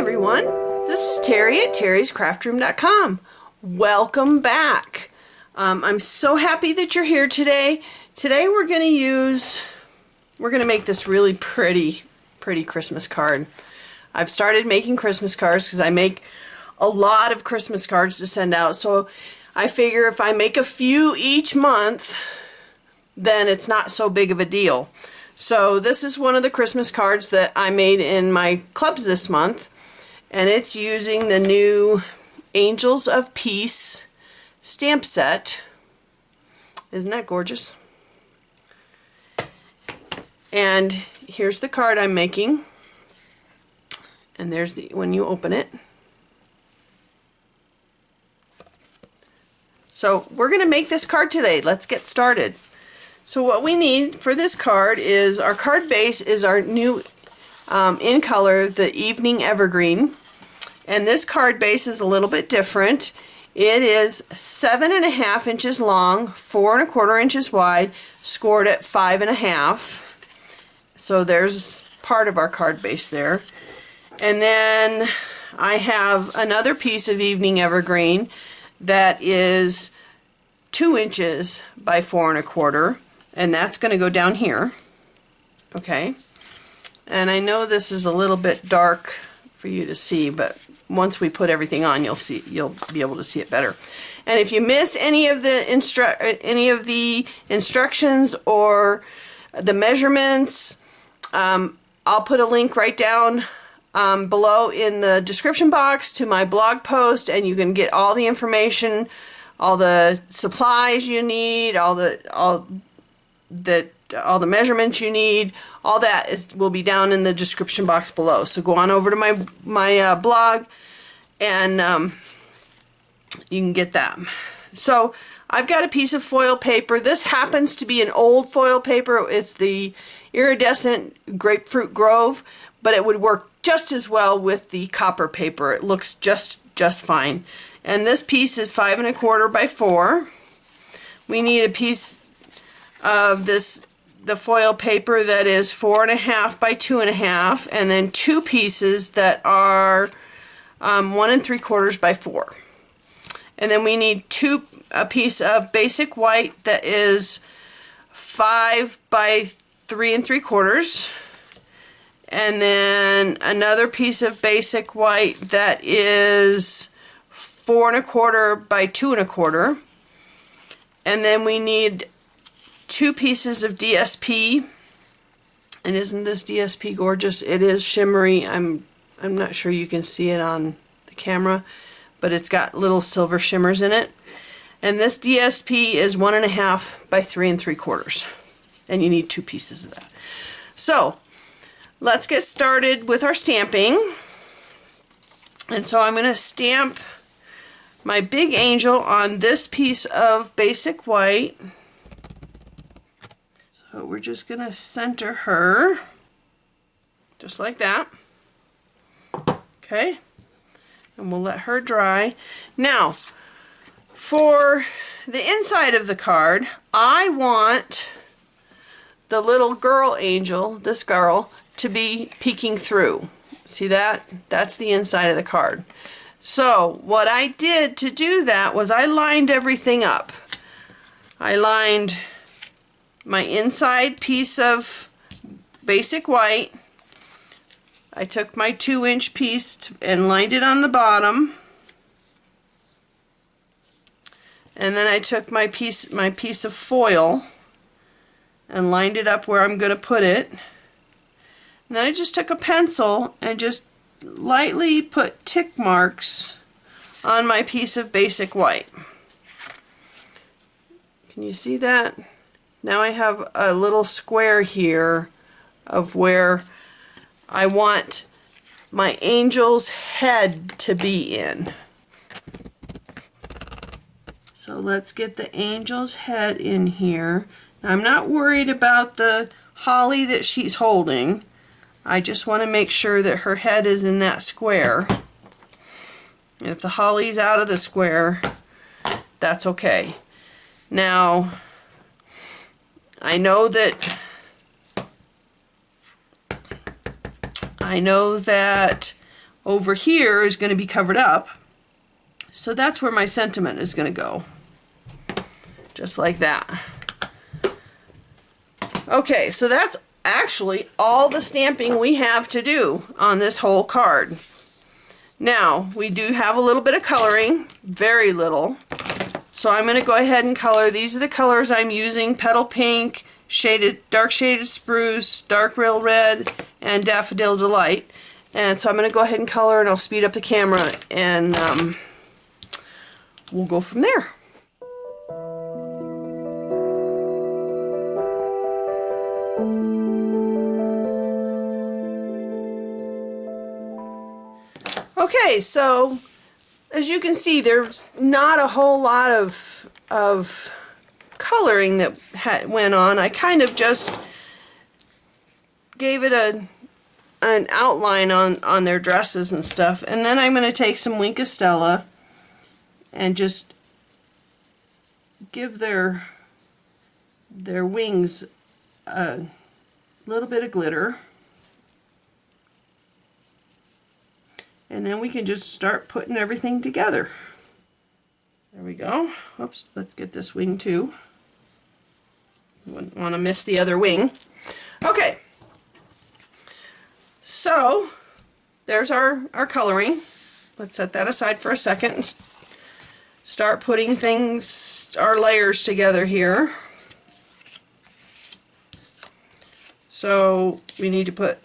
everyone, this is Terry at terryscraftroom.com. Welcome back. I'm so happy that you're here today. Today we're going to make this really pretty Christmas card. I've started making Christmas cards because I make a lot of Christmas cards to send out, so I figure if I make a few each month, then it's not so big of a deal. So this is one of the Christmas cards that I made in my clubs this month, and it's using the new Angels of Peace stamp set. Isn't that gorgeous? And here's the card I'm making, and there's the when you open it. So we're going to make this card today. Let's get started. So what we need for this card is our card base is our new in color, the Evening Evergreen. And this card base is a little bit different. It is 7.5 inches long, 4 1/4 inches wide, scored at 5.5. So there's part of our card base there. And then I have another piece of Evening Evergreen that is 2 inches by 4 1/4. And that's going to go down here. Okay. And I know this is a little bit dark for you to see, but once we put everything on, you'll be able to see it better. And if you miss any of the instructions or the measurements, I'll put a link right down below in the description box to my blog post, and you can get all the information, all the supplies you need, all the measurements you need. All that will be down in the description box below. So go on over to my blog, and you can get that. So I've got a piece of foil paper. This happens to be an old foil paper. It's the Iridescent Grapefruit Grove, but it would work just as well with the copper paper. It looks just fine. And this piece is 5 1/4 by 4. We need a piece of the foil paper that is 4 1/2 by 2 1/2, and then 2 pieces that are 1 3/4 by 4. And then we need a piece of basic white that is 5 by 3 3/4, and then another piece of basic white that is 4 1/4 by 2 1/4, and then we need 2 pieces of DSP. And isn't this DSP gorgeous? It is shimmery. I'm not sure you can see it on the camera, but it's got little silver shimmers in it. And this DSP is 1 1/2 by 3 3/4, and you need 2 pieces of that. So let's get started with our stamping. And so I'm going to stamp my big angel on this piece of basic white. So we're just going to center her, just like that. Okay, and we'll let her dry. Now, for the inside of the card, I want the little girl angel, this girl, to be peeking through. See that? That's the inside of the card. So what I did to do that was I lined everything up. I lined my inside piece of basic white. I took my 2-inch piece and lined it on the bottom, and then I took my piece of foil and lined it up where I'm going to put it. And then I just took a pencil and just lightly put tick marks on my piece of basic white. Can you see that? Now I have a little square here of where I want my angel's head to be in. So let's get the angel's head in here. Now, I'm not worried about the holly that she's holding. I just want to make sure that her head is in that square. And if the holly's out of the square, that's okay. Now, I know that over here is going to be covered up. So that's where my sentiment is going to go. Just like that. Okay, so that's actually all the stamping we have to do on this whole card. Now, we do have a little bit of coloring, very little. So I'm going to go ahead and color. These are the colors I'm using: Petal Pink, dark shaded Spruce, Dark Real Red, and Daffodil Delight. And so I'm going to go ahead and color, and I'll speed up the camera, and we'll go from there. Okay, so as you can see, there's not a whole lot of coloring that went on. I kind of just gave it an outline on their dresses and stuff, and then I'm going to take some Wink of Stella and just give their wings a little bit of glitter. And then we can just start putting everything together. There we go. Oops, let's get this wing too. Wouldn't want to miss the other wing. Okay. So, there's our coloring. Let's set that aside for a second and start putting our layers together here. So, we need to put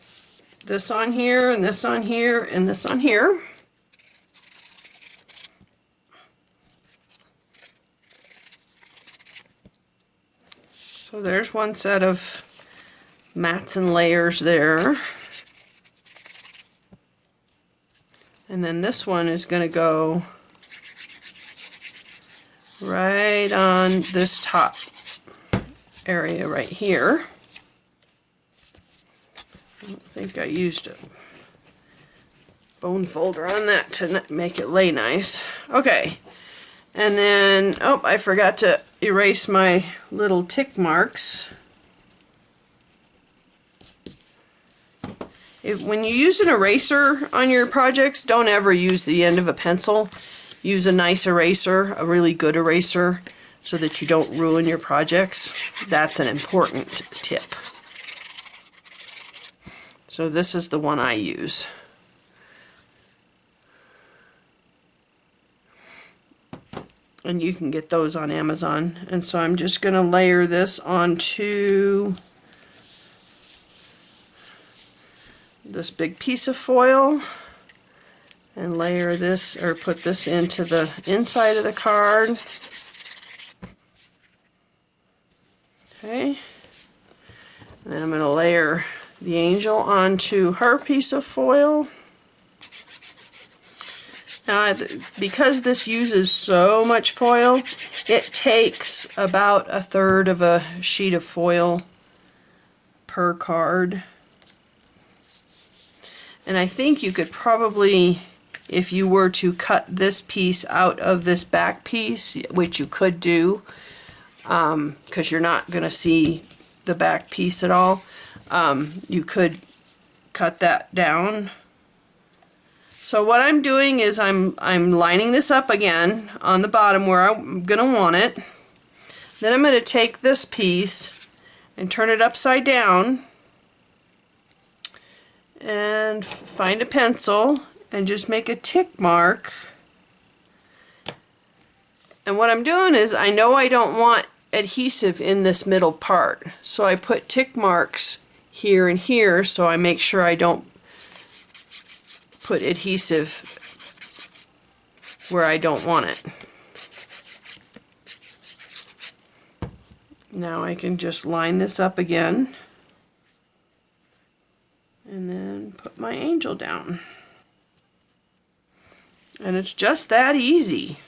this on here, and this on here, and this on here. So there's one set of mats and layers there. And then this one is going to go right on this top area right here. I don't think I used a bone folder on that to make it lay nice. Okay, and then, oh, I forgot to erase my little tick marks. When you use an eraser on your projects, don't ever use the end of a pencil. Use a nice eraser, a really good eraser, so that you don't ruin your projects. That's an important tip. So this is the one I use. And you can get those on Amazon. And so I'm just going to layer this onto this big piece of foil and layer this, or put this into the inside of the card. Okay. And then I'm going to layer the angel onto her piece of foil. Now, because this uses so much foil, it takes about 1/3 of a sheet of foil per card. And I think you could probably, if you were to cut this piece out of this back piece, which you could do, because you're not going to see the back piece at all, you could cut that down. So what I'm doing is I'm lining this up again on the bottom where I'm going to want it. Then I'm going to take this piece and turn it upside down and find a pencil and just make a tick mark. And what I'm doing is, I know I don't want adhesive in this middle part, so I put tick marks here and here, so I make sure I don't put adhesive where I don't want it. Now I can just line this up again and then put my angel down. And it's just that easy.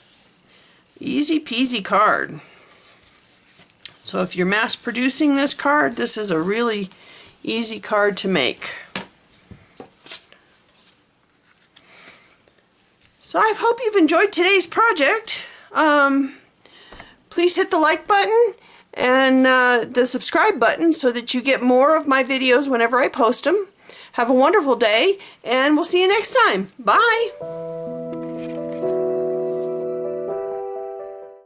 Easy peasy card. So if you're mass producing this card, this is a really easy card to make. So I hope you've enjoyed today's project. Please hit the like button and the subscribe button so that you get more of my videos whenever I post them. Have a wonderful day, and we'll see you next time. Bye.